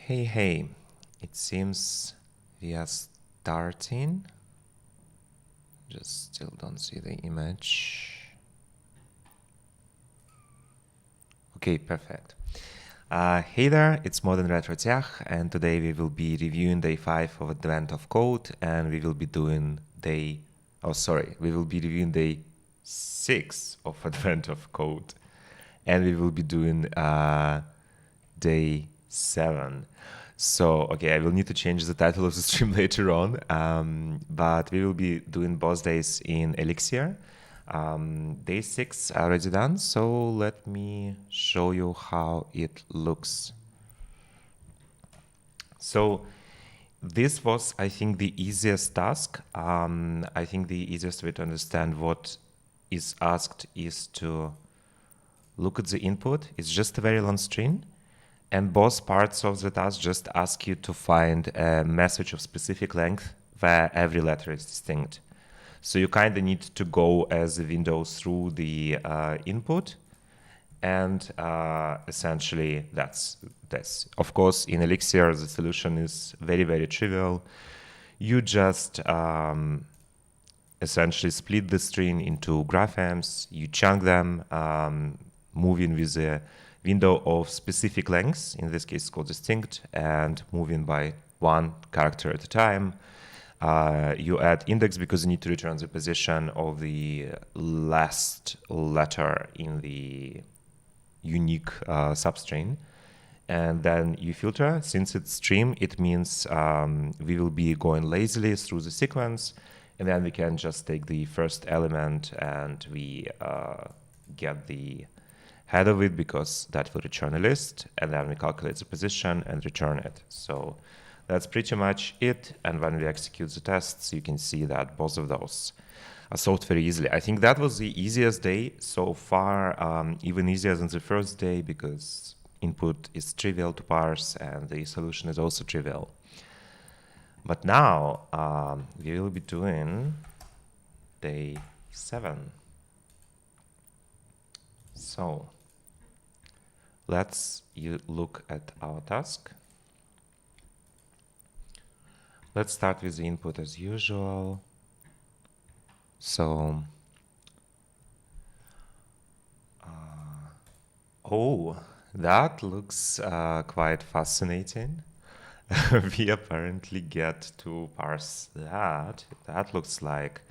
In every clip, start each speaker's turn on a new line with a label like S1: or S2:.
S1: Hey, it seems we are starting. Just still don't see the image. Okay, perfect. Hey there, it's Modern Retro Tech, and today we will be reviewing day 5 of Advent of Code, and we will be doing we will be reviewing day 6 of Advent of Code, and we will be doing day 7. So, okay, I will need to change the title of the stream later on, but we will be doing both days in Elixir. Day 6 already done, so let me show you how it looks. So this was, I think, the easiest task. I think the easiest way to understand what is asked is to look at the input. It's just a very long string, and both parts of the task just ask you to find a message of specific length where every letter is distinct. So you kind of need to go as a window through the input, and essentially that's this. Of course, in Elixir, the solution is very, very trivial. You just essentially split the string into graphemes, you chunk them, moving with a window of specific lengths, in this case called distinct, and moving by one character at a time. You add index because you need to return the position of the last letter in the unique substring. And then you filter. Since it's stream, it means we will be going lazily through the sequence, and then we can just take the first element and we get the head of it because that will return a list, and then we calculate the position and return it. So that's pretty much it. And when we execute the tests, you can see that both of those are solved very easily. I think that was the easiest day so far, even easier than the first day because input is trivial to parse and the solution is also trivial. But now we will be doing day 7. So let's look at our task. Let's start with the input as usual. So, that looks quite fascinating. We apparently get to parse that. That looks like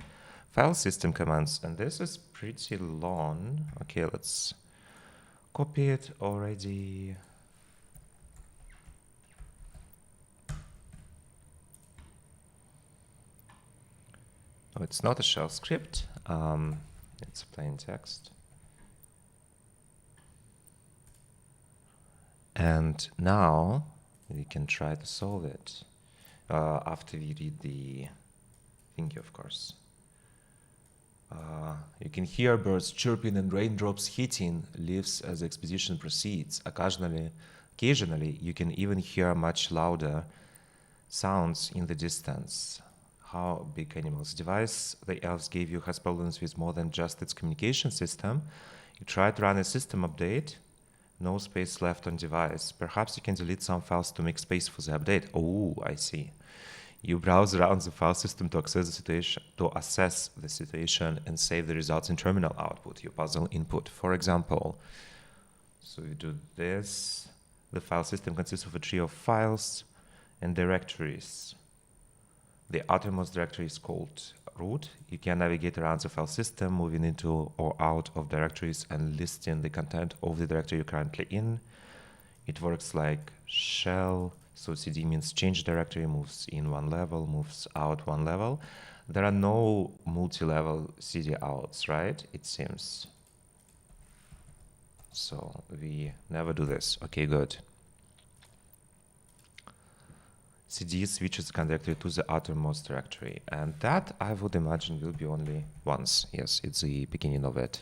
S1: file system commands, and this is pretty long. Okay, let's copy it already. Oh, it's not a shell script. It's plain text. And now we can try to solve it after we read the thingy, of course. You can hear birds chirping and raindrops hitting leaves as the expedition proceeds. Occasionally, you can even hear much louder sounds in the distance. How big animals? Device the elves gave you has problems with more than just its communication system. You try to run a system update. No space left on device. Perhaps you can delete some files to make space for the update. Oh, I see. You browse around the file system to assess the situation and save the results in terminal output, your puzzle input, for example. So you do this. The file system consists of a tree of files and directories. The outermost directory is called root. You can navigate around the file system, moving into or out of directories and listing the content of the directory you're currently in. It works like shell. So cd means change directory, moves in one level, moves out one level. There are no multi-level cd outs, right? It seems. So we never do this. Okay, good. cd switches the directory to the outermost directory, and that I would imagine will be only once. Yes, it's the beginning of it.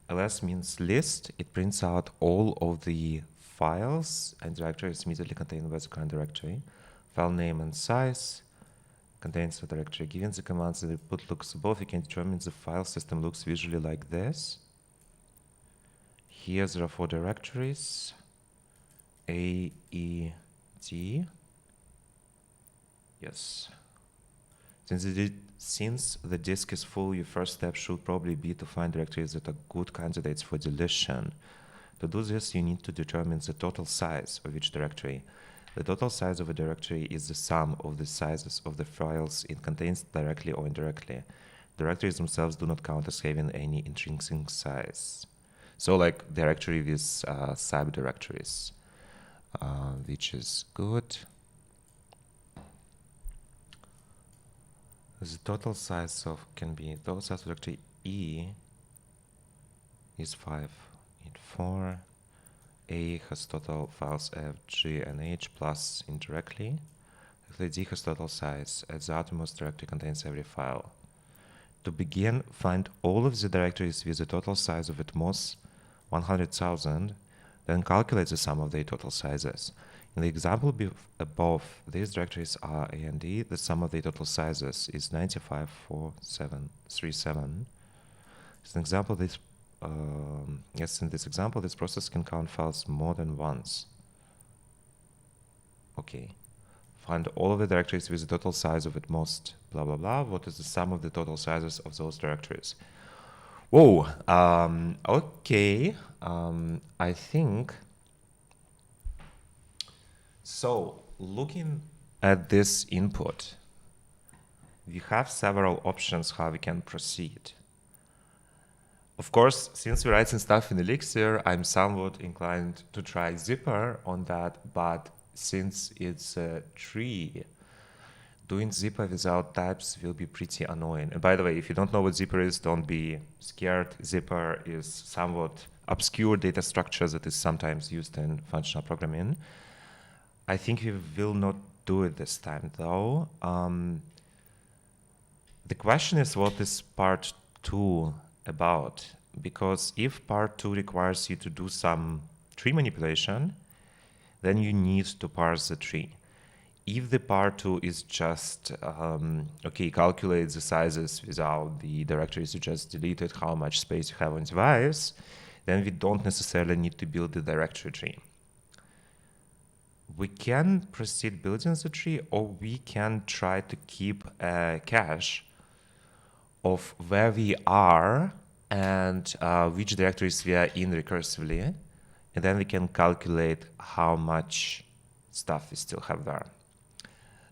S1: ls means list. It prints out all of the files and directories immediately contained by the current directory. File name and size contains the directory. Given the commands the input looks above, you can determine the file system looks visually like this. Here there are 4 directories. AED. Yes. Since the disk is full, your first step should probably be to find directories that are good candidates for deletion. To do this, you need to determine the total size of each directory. The total size of a directory is the sum of the sizes of the files it contains directly or indirectly. Directories themselves do not count as having any intrinsic size. So like directory with subdirectories, which is good. The total size of total size of directory E is 584. A has total files F, G, and H plus indirectly. D has total size, as the outermost directory contains every file. To begin, find all of the directories with the total size of at most 100,000, then calculate the sum of their total sizes. In the example above, these directories are A and D. The sum of their total sizes is 954737. As an example, in this example, this process can count files more than once. Okay. Find all of the directories with the total size of at most blah blah blah. What is the sum of the total sizes of those directories? Whoa. Okay. I think so. Looking at this input, we have several options how we can proceed. Of course, since we're writing stuff in Elixir, I'm somewhat inclined to try Zypper on that, but since it's a tree, doing Zypper without types will be pretty annoying. And by the way, if you don't know what Zypper is, don't be scared. Zypper is somewhat obscure data structure that is sometimes used in functional programming. I think we will not do it this time, though. The question is, what is part 2 about? Because if part 2 requires you to do some tree manipulation, then you need to parse the tree. If the part 2 is just, okay, calculate the sizes without the directories you just deleted, how much space you have on device, then we don't necessarily need to build the directory tree. We can proceed building the tree, or we can try to keep a cache of where we are and which directories we are in recursively, and then we can calculate how much stuff we still have there.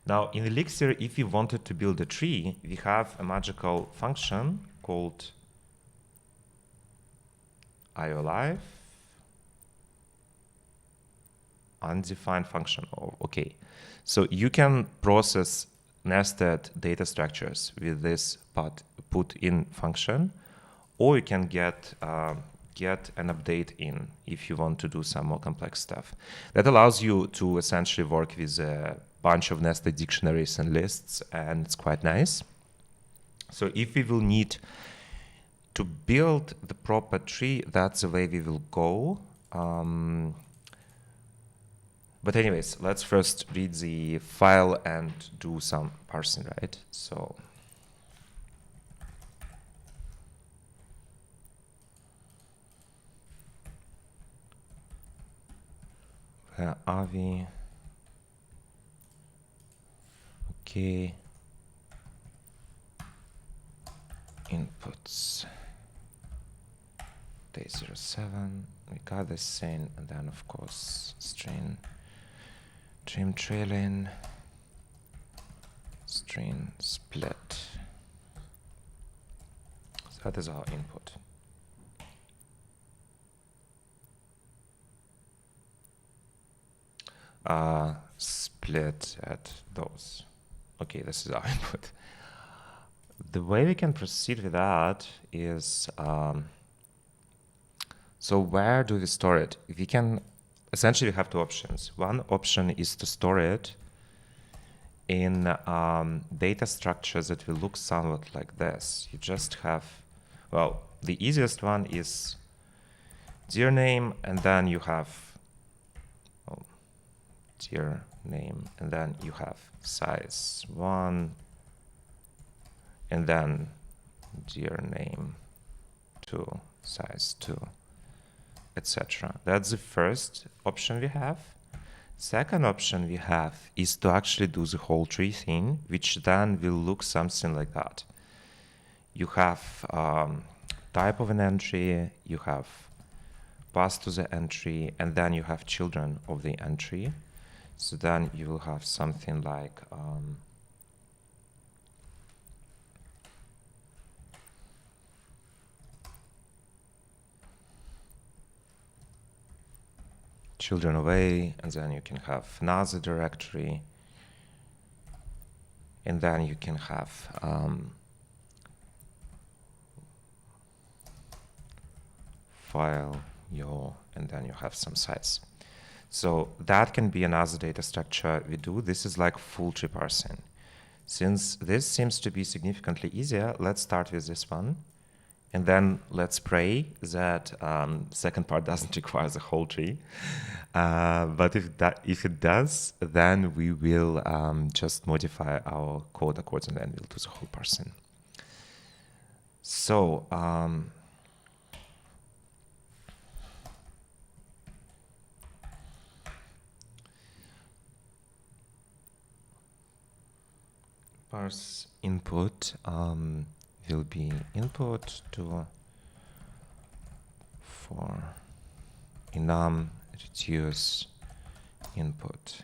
S1: Now, in Elixir, if we wanted to build a tree, we have a magical function called IOLive, undefined function. Oh, okay, so you can process nested data structures with this put in function, or you can get an update in if you want to do some more complex stuff. That allows you to essentially work with a bunch of nested dictionaries and lists, and it's quite nice. So if we will need to build the proper tree, that's the way we will go. But anyways, let's first read the file and do some parsing, right? So where are we? Okay. Inputs. Day 07. We got this scene, and then of course string trim trailing, string split. So that is our input. Split at those. Okay, this is our input. The way we can proceed with that is, so where do we store it? We can essentially have two options. One option is to store it in data structures that will look somewhat like this. You just have, well, the easiest one is dir name, and then you have dir name, and then you have size 1, and then dir name 2, size 2, etc. That's the first option we have. Second option we have is to actually do the whole tree thing, which then will look something like that. You have type of an entry, you have path to the entry, and then you have children of the entry. So then you will have something like children of A, and then you can have another directory, and then you can have file, your, and then you have some sites. So that can be another data structure we do. This is like full tree parsing. Since this seems to be significantly easier, let's start with this one. And then let's pray that second part doesn't require the whole tree. But if it does, then we will just modify our code accordingly and we'll do the whole parsing. So parse input will be input to for enum reduce input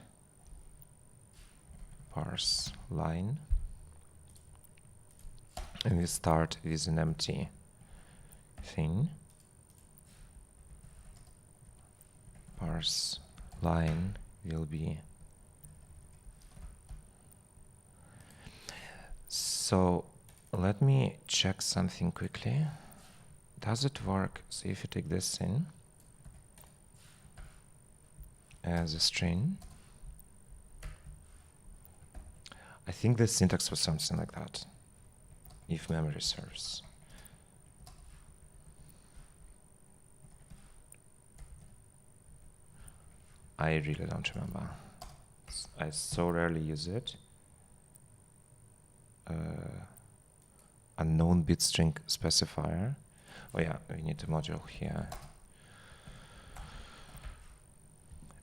S1: parse line, and we start with an empty thing. Parse line will be so. Let me check something quickly. Does it work? So if you take this in as a string, I think the syntax was something like that, if memory serves. I really don't remember. I so rarely use it. Unknown bit string specifier. Oh yeah, we need a module here.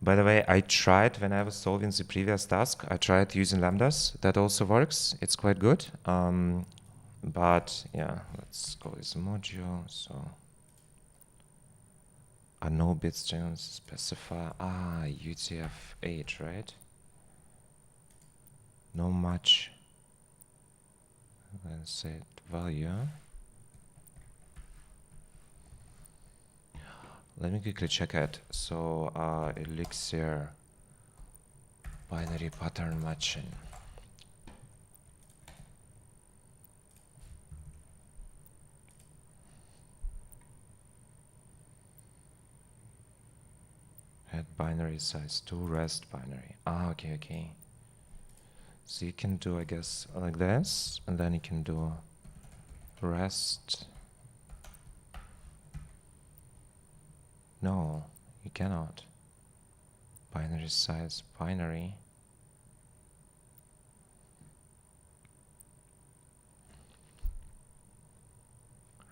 S1: By the way, I tried when I was solving the previous task, I tried using lambdas. That also works. It's quite good. But yeah, let's go with the module. So unknown bit strings specify UTF-8, right? No much. Let's set value. Let me quickly check it. So Elixir binary pattern matching. Add binary size to rest binary. Okay. So you can do, I guess, like this, and then you can do rest. No, you cannot. Binary size, binary.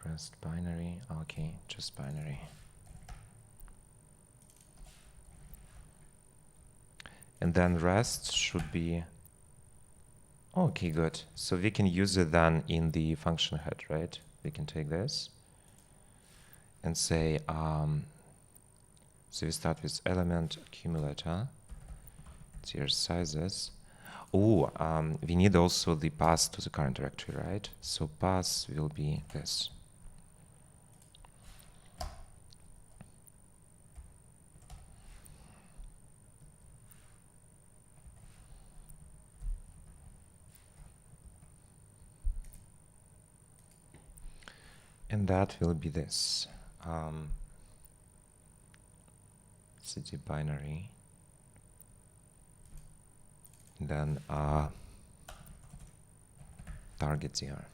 S1: Rest binary, okay, just binary. And then rest should be, okay, good. So we can use it then in the function head, right? We can take this and say, so we start with element accumulator, tier sizes. We need also the path to the current directory, right? So path will be this. And that will be this. City binary. Then target here.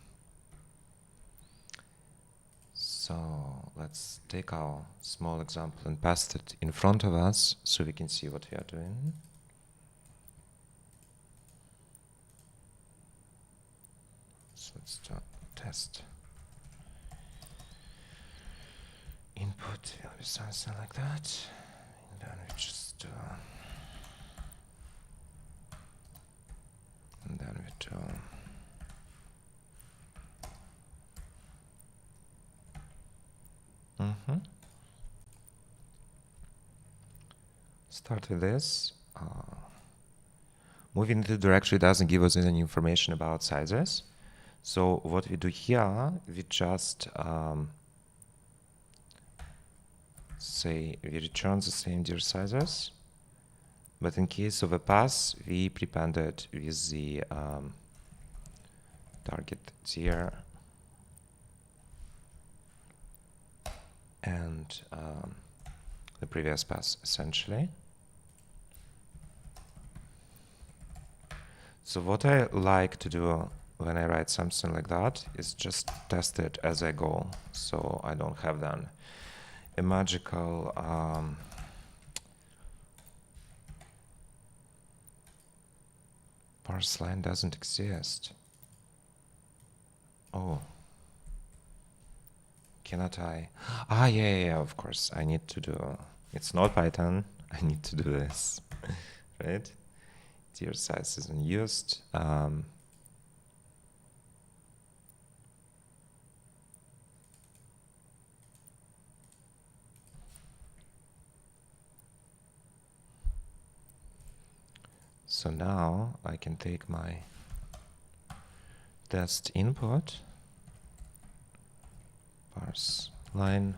S1: So let's take our small example and paste it in front of us so we can see what we are doing. So let's start test. Input will be something like that. And then we just Start with this. Moving into the directory doesn't give us any information about sizes. So what we do here, we just say we return the same dir sizes, but in case of a pass, we prepend it with the target dir and the previous pass, essentially. So what I like to do when I write something like that is just test it as I go, so I don't have then a magical parse line doesn't exist. Oh, cannot I? Yeah, of course, I need to do, it's not Python, I need to do this, right? Dir size isn't used. So now I can take my test input, parse line,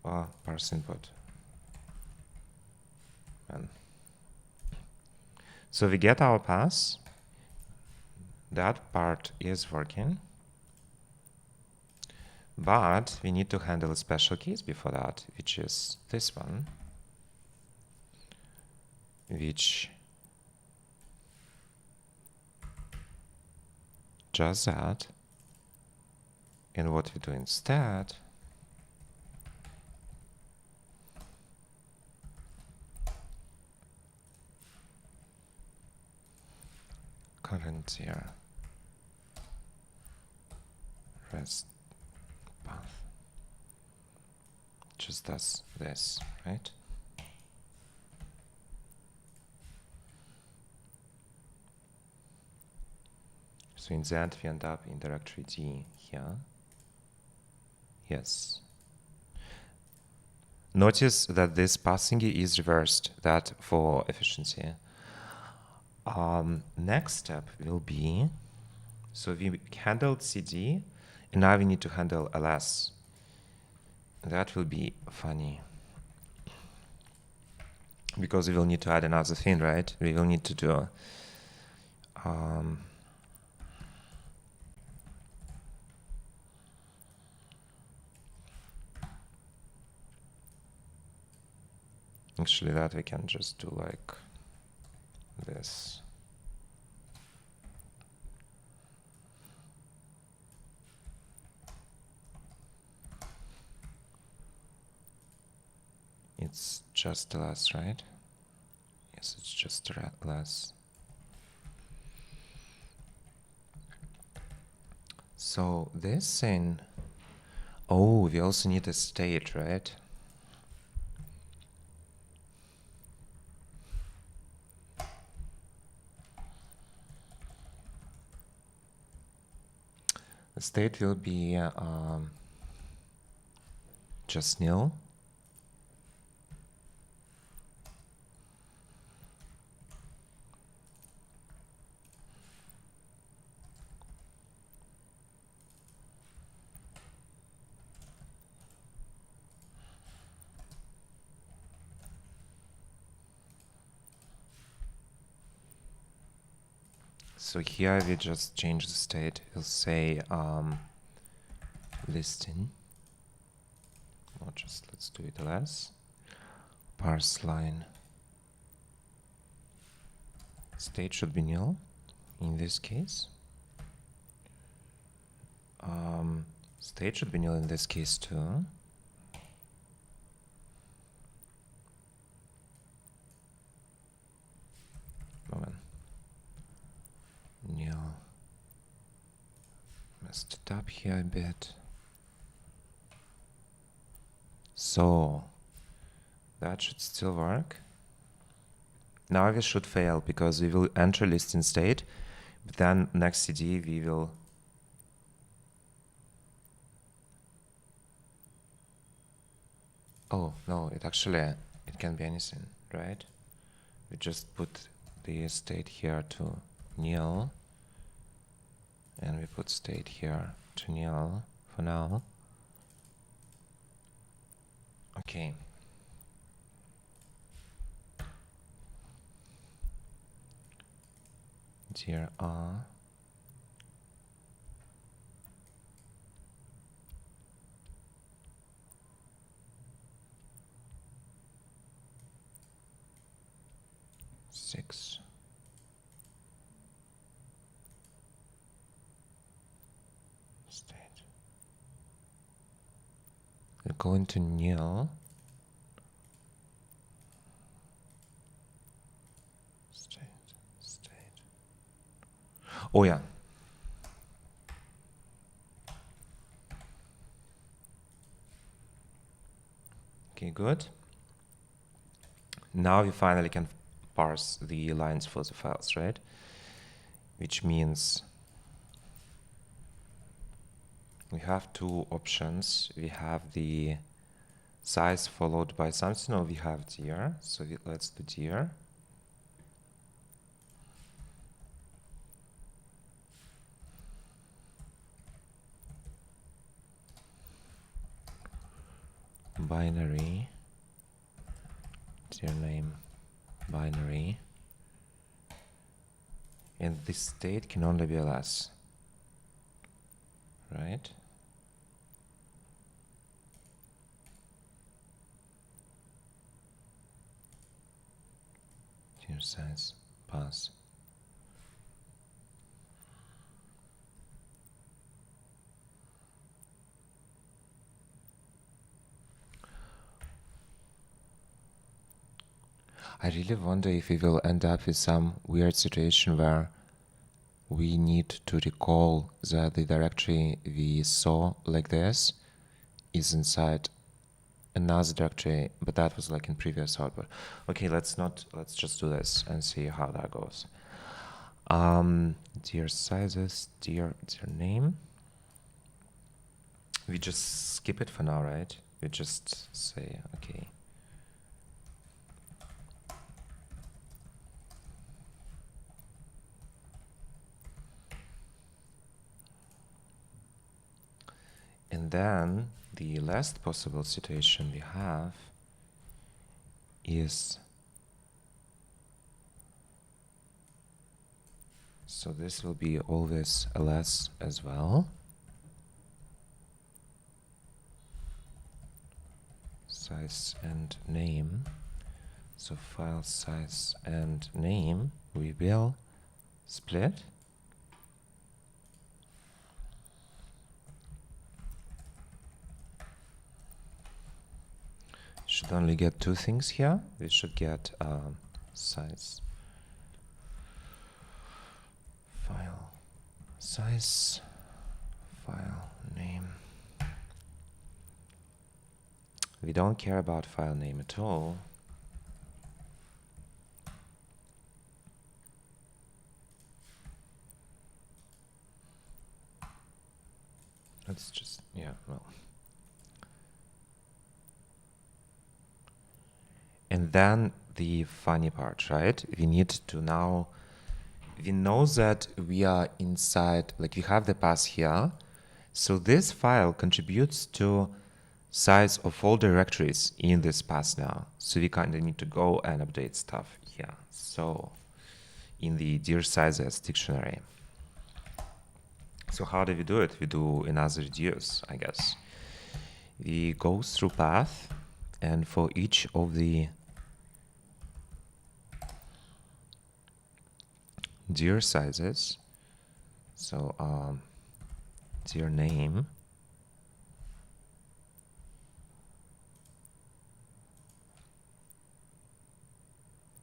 S1: parse input. And so we get our pass. That part is working. But we need to handle a special case before that, which is this one, which does that. And what we do instead, current here, rest path, just does this, right? So in the end, we end up in directory D here. Yes. Notice that this passing is reversed, that for efficiency. Next step will be, so we handled CD, and now we need to handle ls. That will be funny. Because we will need to add another thing, right? We will need to do actually that we can just do like this. It's just less, right? Yes, it's just less. So this thing, oh, we also need a state, right? The state will be just nil. So here we just change the state. We'll say listing. Or just let's do it ls. Parse line. State should be nil in this case. State should be nil in this case too. Moment. Nil. Messed it up here a bit. So that should still work. Now we should fail because we will enter listing state, but then next CD we will Oh, no, it can be anything, right? We just put the state here to nil, and we put state here to nil for now. Okay. Dear R. Six. State. We're going to nil. State. Oh yeah. Okay, good. Now we finally can parse the lines for the files, right? Which means we have two options. We have the size followed by something, or we have dir. So let's do dir. Binary, dir name, binary. And this state can only be ls, right? Dir size, pass. I really wonder if we will end up with some weird situation where we need to recall that the directory we saw like this is inside another directory, but that was like in previous output. Okay, let's just do this and see how that goes. Dir sizes, dir name. We just skip it for now, right? We just say, okay. And then the last possible situation we have is, so this will be always ls as well. Size and name. So file size and name we will split. Should only get two things here. We should get size, file size, file name. We don't care about file name at all. Let's just, yeah, well. And then the funny part, right? We need to now, we know that we are inside, like we have the path here. So this file contributes to size of all directories in this path now. So we kind of need to go and update stuff here. So in the dir sizes dictionary. So how do we do it? We do another reduce, I guess. We go through path, and for each of the dir sizes, so dir name,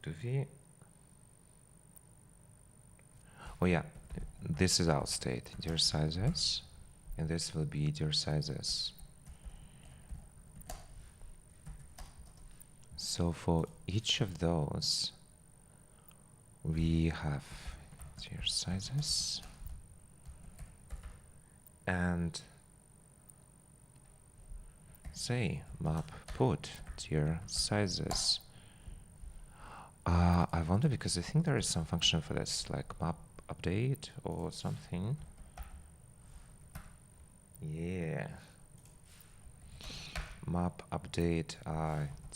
S1: do we, oh yeah, this is our state, dir sizes, and this will be dir sizes. So for each of those, we have dir sizes, and say map put dir sizes. I wonder, because I think there is some function for this, like map update or something. Yeah. Map update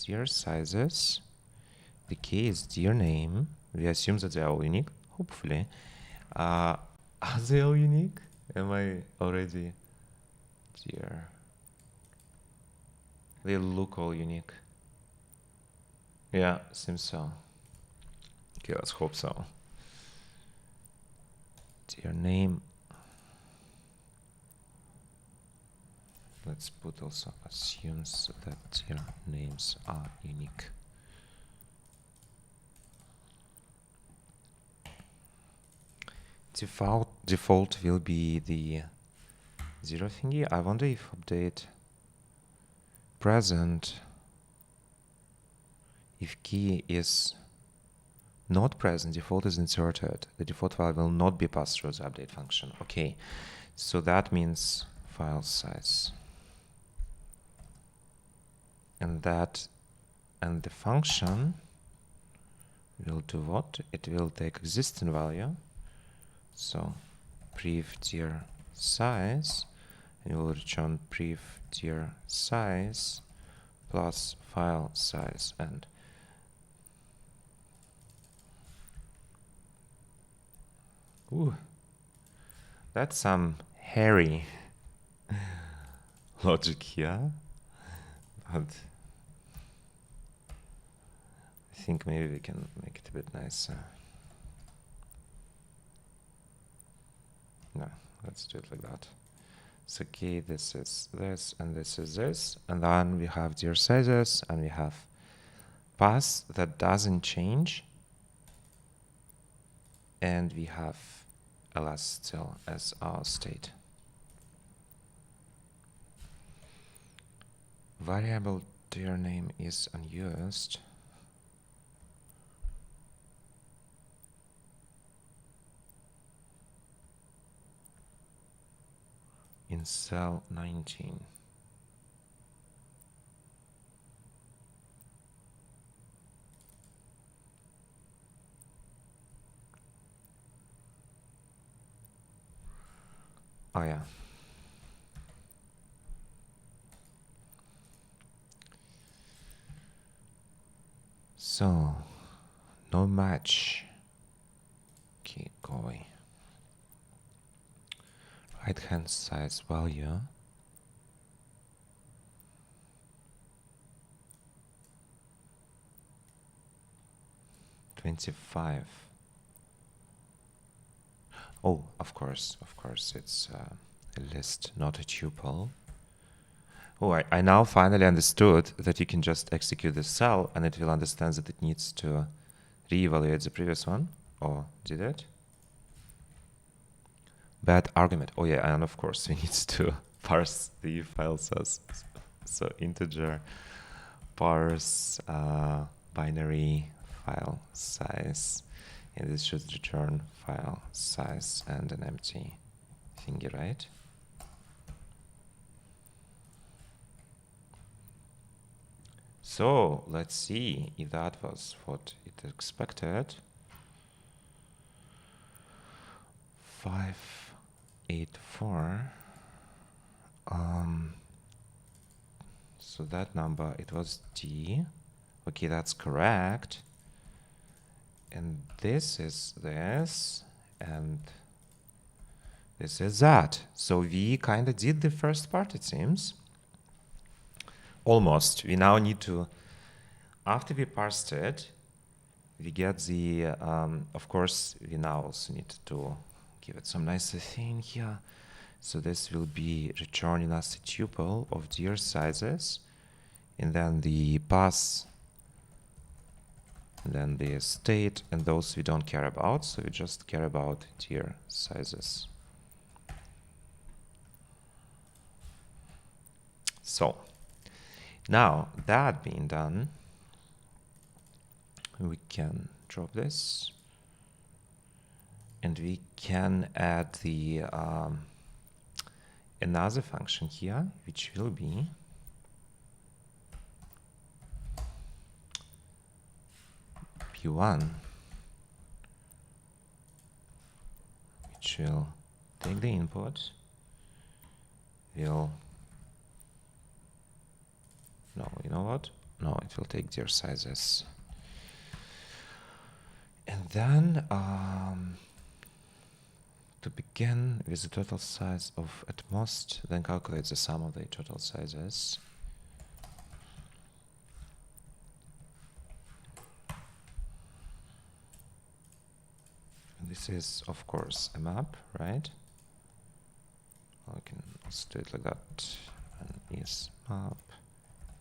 S1: dir sizes. The key is dir name. We assume that they are all unique, hopefully. Are they all unique? Am I already dir? They look all unique. Yeah, seems so. Okay, let's hope so. Dir name. Let's put also assumes that dir names are unique. Default will be the 0 thingy. I wonder if update present, if key is not present, default is inserted. The default file will not be passed through the update function. Okay, so that means file size. And the function will do what? It will take existing value. So pref dir size, and it will return pref dir size plus file size. And that's some hairy logic here, but I think maybe we can make it a bit nicer. No, let's do it like that. So okay, this is this, and this is this, and then we have dir sizes, and we have path that doesn't change, and we have ls still as our state. Variable dir name is unused. In cell 19. Oh yeah. So, no match. Okay, go away. Right hand size value. $25. Oh, of course, it's a list, not a tuple. Oh, I now finally understood that you can just execute this cell and it will understand that it needs to reevaluate the previous one. Or did it? Bad argument. Oh yeah, and of course we need to parse the file size. So integer parse binary file size, and this should return file size and an empty thingy, right? So let's see if that was what it expected. 584. So that number, it was D. Okay, that's correct. And this is this, and this is that. So we kind of did the first part, it seems. Almost. We now need to, after we parsed it, we get the, of course, we now also need to give it some nicer thing here. So this will be returning us a tuple of dir sizes, and then the path, and then the state, and those we don't care about, so we just care about dir sizes. So now that being done, we can drop this, and we can add the another function here, which will be Q1, which will take the input, will, no, you know what? No, it will take their sizes. And then to begin with the total size of at most, then calculate the sum of the total sizes. And this is, of course, a map, right? I can also do it like that. And is map,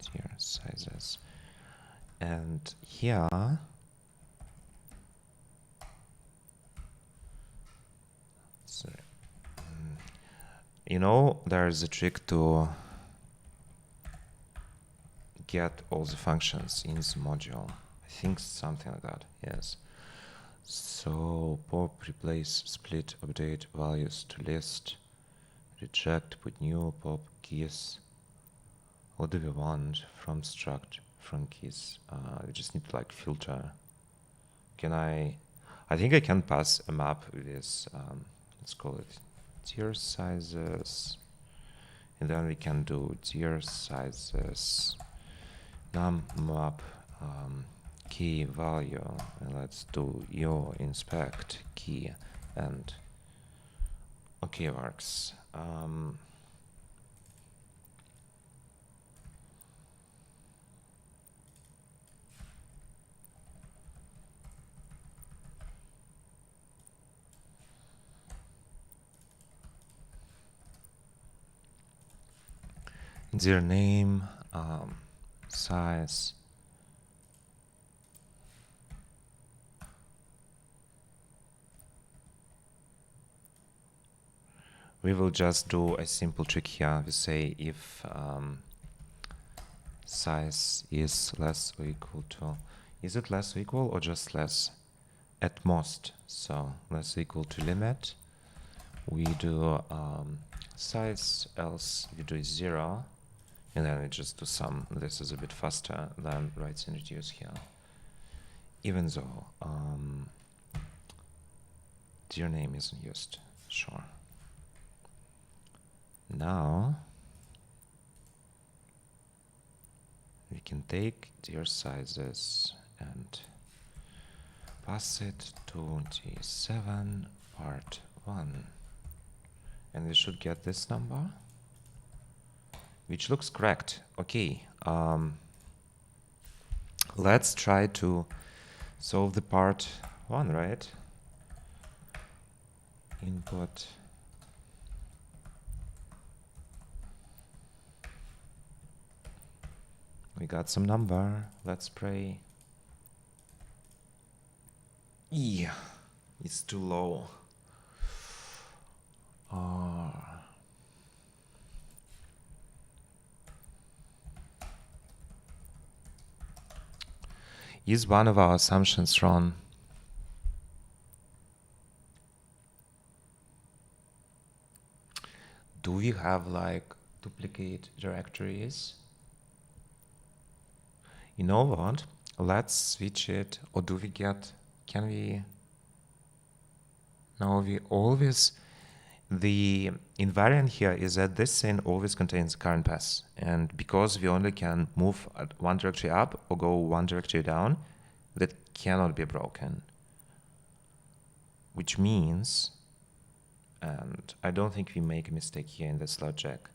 S1: tier sizes. And here, sorry. You know, there's a trick to get all the functions in the module. I think something like that, yes. So pop, replace, split, update values to list, reject, put new, pop, keys. What do we want from struct, from keys? We just need to like filter. Can I think I can pass a map with, let's call it tier sizes. And then we can do tier sizes, num map, key value, and let's do your inspect key, and okay, works. Their name, size. We will just do a simple trick here. We say if size is less or equal to, is it less or equal or just less? At most, so less or equal to limit. We do size, else we do 0, and then we just do sum. This is a bit faster than write and reduce here. Even though your name isn't used, sure. Now we can take their sizes and pass it to T7 part 1, and we should get this number, which looks correct. Okay, let's try to solve the part 1, right? Input. We got some number. Let's pray. Yeah, it's too low. Is one of our assumptions wrong? Do we have like duplicate directories? You know what? Let's switch it. Or do we get, can we? No, we always, the invariant here is that this thing always contains the current path. And because we only can move one directory up or go one directory down, that cannot be broken. Which means, and I don't think we make a mistake here in this logic,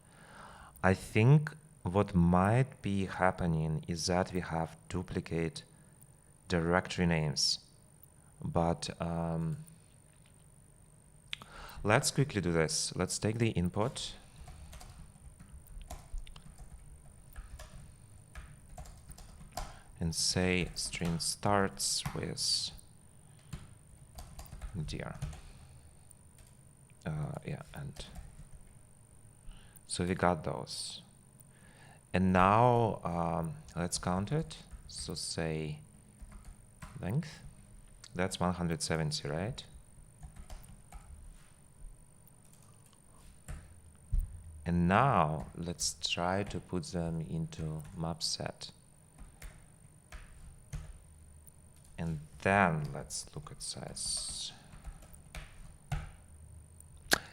S1: I think what might be happening is that we have duplicate directory names. But let's quickly do this. Let's take the input. And say string starts with dir. Yeah, and so we got those. And now let's count it. So say length. That's 170, right? And now let's try to put them into map set. And then let's look at size.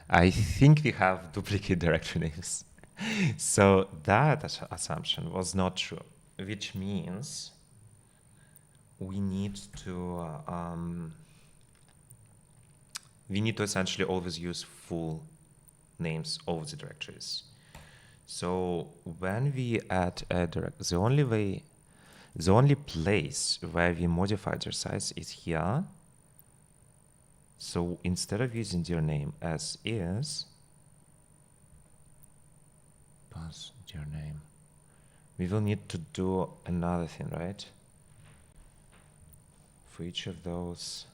S1: I think we have duplicate directory names. So that assumption was not true, which means we need to essentially always use full names of the directories. So when we add a the only place where we modify their size is here. So instead of using their name as is, pass their name, we will need to do another thing, right? For each of those.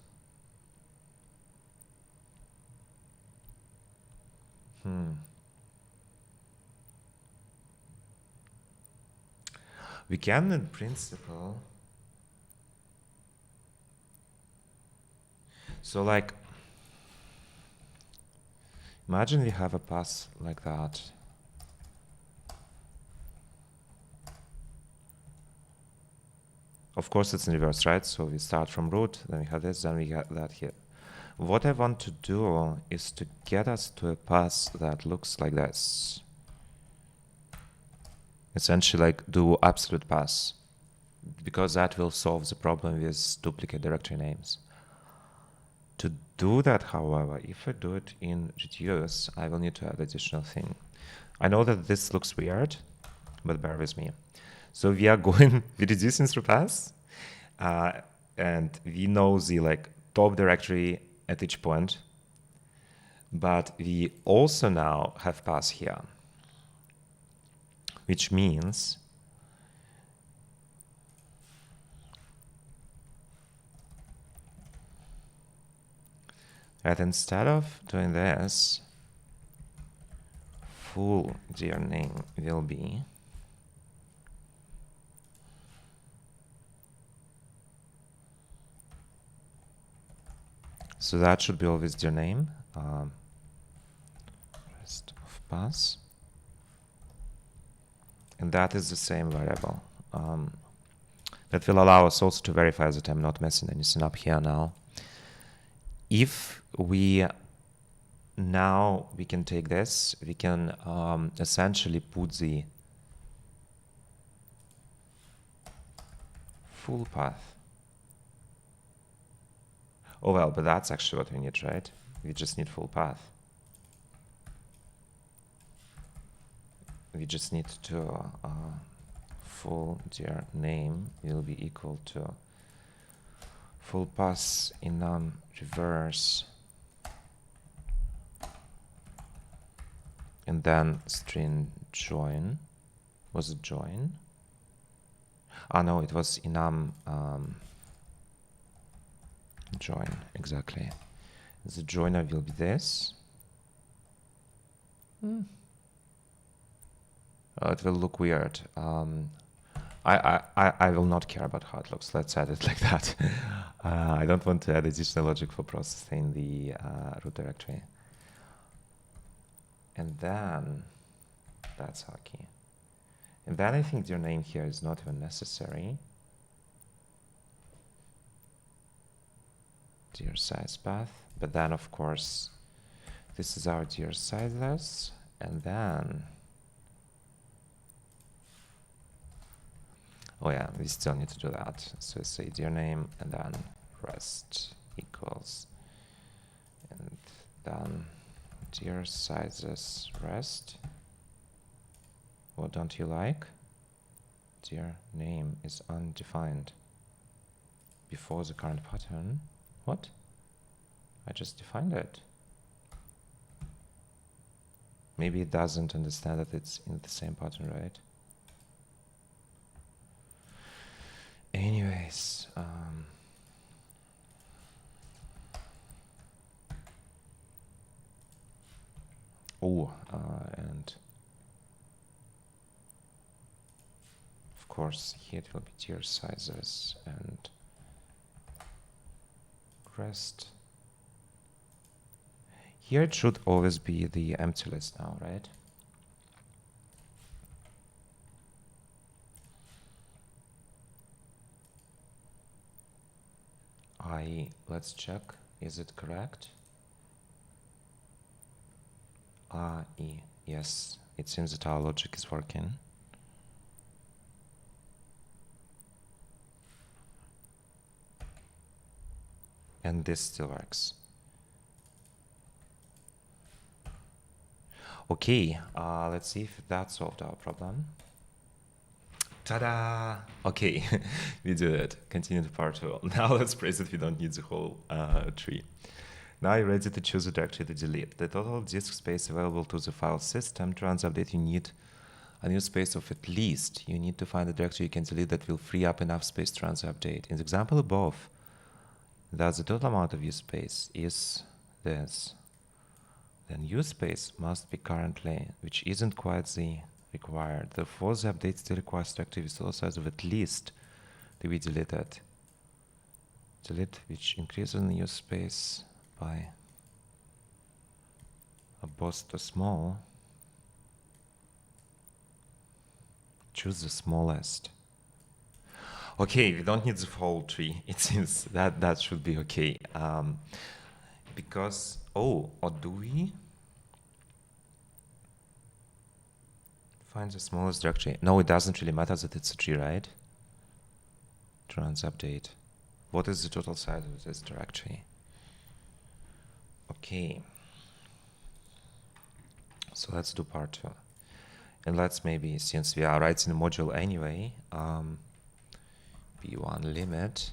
S1: We can, in principle, so like, imagine we have a path like that. Of course, it's in reverse, right? So we start from root, then we have this, then we get that here. What I want to do is to get us to a path that looks like this. Essentially, like do absolute pass, because that will solve the problem with duplicate directory names. To do that, however, if I do it in reduce, I will need to add additional thing. I know that this looks weird, but bear with me. So we are going reducing through paths, and we know the like top directory at each point, but we also now have paths here, which means that instead of doing this, full dir name will be so that should be always dir name, rest of pass, and that is the same variable. That will allow us also to verify that I'm not messing anything up here now. If we now we can take this, we can essentially put the full path. Oh well, but that's actually what we need, right? We just need full path. We just need to full dir name will be equal to full path in reverse, and then string join. Was it join? Ah no, it was enum join, exactly. The joiner will be this. It will look weird. I will not care about how it looks. Let's add it like that. I don't want to add additional logic for processing the root directory. And then, that's our key. And then I think your name here is not even necessary. Dir size path. But then, of course, this is our dir sizes. And then, oh yeah, we still need to do that. So say dir name and then rest equals, and then dir sizes rest. What don't you like? Dir name is undefined before the current pattern. What? I just defined it. Maybe it doesn't understand that it's in the same pattern, right? Anyways, and of course here it will be dir sizes and rest. Here it should always be the empty list now, right? Okay, let's check. Is it correct? Yes, it seems that our logic is working. And this still works. Okay, let's see if that solved our problem. Ta-da! Okay, we did it. Continue to part 2. Now let's praise that we don't need the whole tree. Now you're ready to choose a directory to delete. The total disk space available to the file system turns out that you need a new space of at least. You need to find a directory you can delete that will free up enough space to run the update. In the example above, thus the total amount of use space is this. Then use space must be currently, which isn't quite the required. Therefore, the update still requires directory with total size of at least to be deleted. Delete, which increases the use space by a boss to small. Choose the smallest. Okay, we don't need the whole tree. It seems that should be okay. Because, or do we find the smallest directory? No, it doesn't really matter that it's a tree, right? Trans update. What is the total size of this directory? Okay. So let's do part 2. And let's maybe, since we are writing a module anyway, b1 limit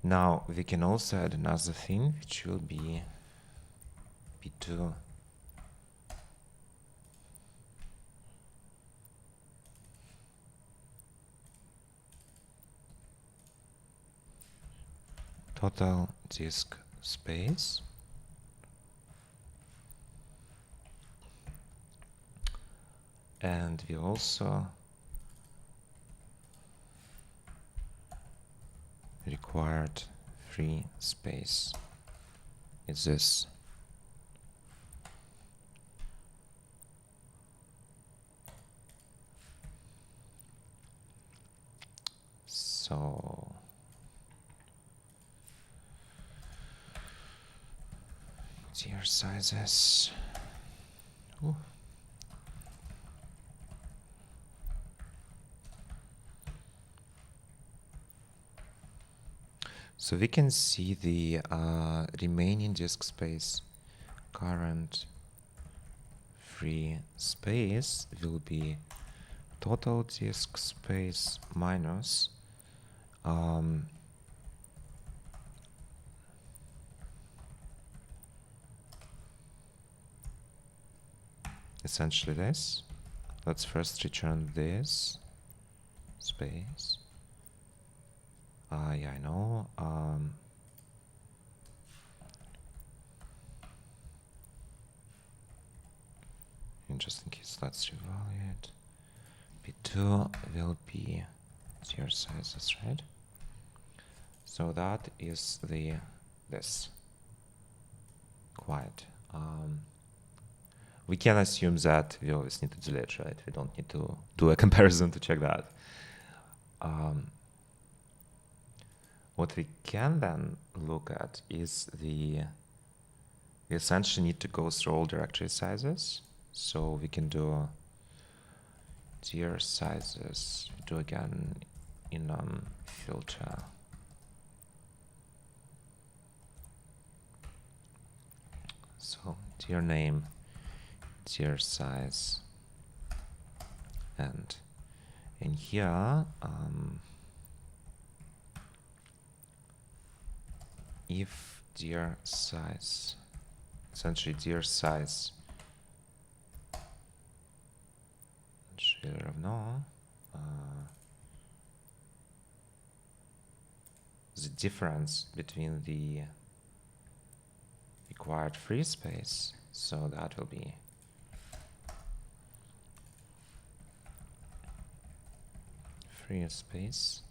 S1: Now we can also add another thing, which will be b2 total disk space and we also required free space is this. So tier sizes. Ooh. So we can see the remaining disk space. Current free space will be total disk space minus essentially this. Let's first return this space. Yeah, I know. And just in case, let's reevaluate. B2 will be tier sizes, right? So that is this. Quiet. We can assume that we always need to delete, right? We don't need to do a comparison to check that. What we can then look at is we essentially need to go through all directory sizes. So we can do tier sizes, do again in filter. So tier name, tier size, and in here, if tier size, essentially tier size the difference between the required free space, so that will be free a space,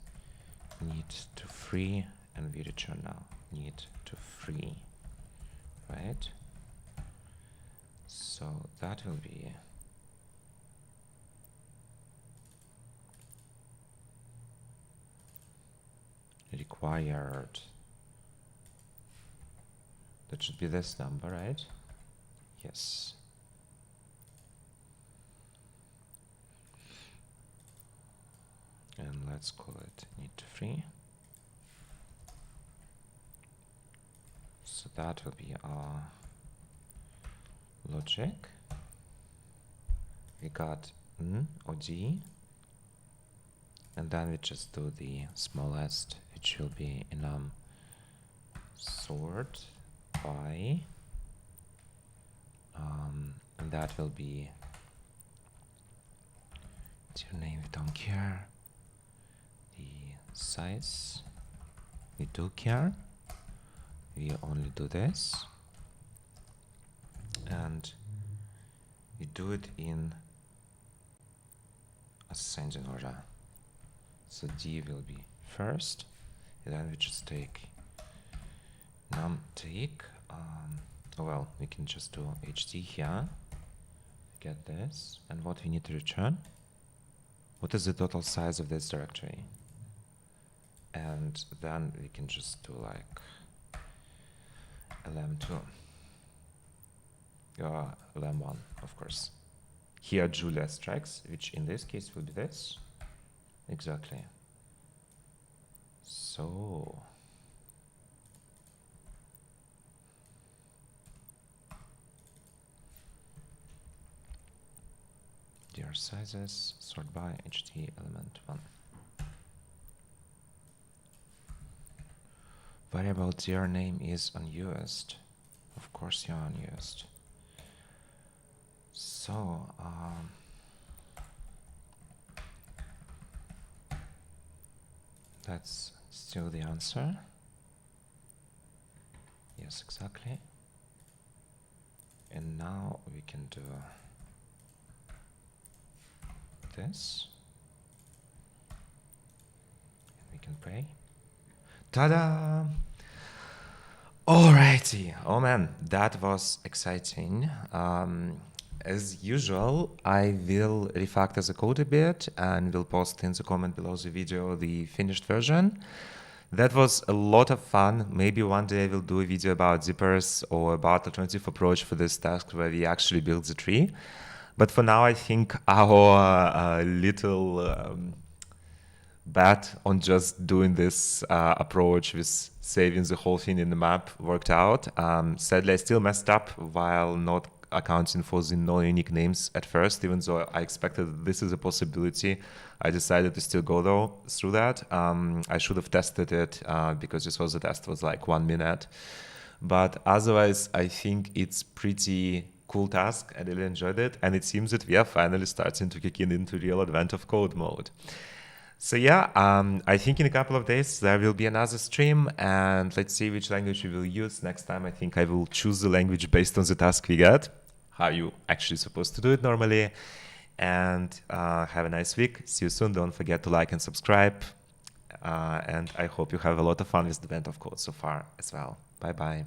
S1: need to free, and we return now need to free, right? So that will be required. That should be this number, right? Yes. And let's call it need to free. So that will be our logic. We got N or D, and then we just do the smallest, which will be enum sort by, and that will be your name, we don't care. The size, we do care. We only do this, and we do it in ascending order. So D will be first, and then we just take num take. Well, we can just do HD here. Get this, and what we need to return. What is the total size of this directory? And then we can just do like lm2, lm1, of course. Here Julia strikes, which in this case will be this. Exactly. So dir sizes sort by ht element 1. Variable dir name is unused. Of course you're unused. So that's still the answer. Yes, exactly. And now we can do this. And we can pray. Ta-da! Alrighty. Oh man, that was exciting. As usual, I will refactor the code a bit and will post in the comment below the video the finished version. That was a lot of fun. Maybe one day I will do a video about zippers or about alternative approach for this task where we actually build the tree. But for now, I think our little bet on just doing this approach with saving the whole thing in the map worked out. Sadly, I still messed up while not accounting for the non-unique names at first, even though I expected this is a possibility. I decided to still go through that. I should have tested it because the test was like 1 minute. But otherwise, I think it's pretty cool task. I really enjoyed it. And it seems that we are finally starting to kick into real advent of code mode. So yeah, I think in a couple of days there will be another stream, and let's see which language we will use. Next time I think I will choose the language based on the task we get, how you actually supposed to do it normally. And have a nice week. See you soon. Don't forget to like and subscribe. And I hope you have a lot of fun with the advent of code so far as well. Bye-bye.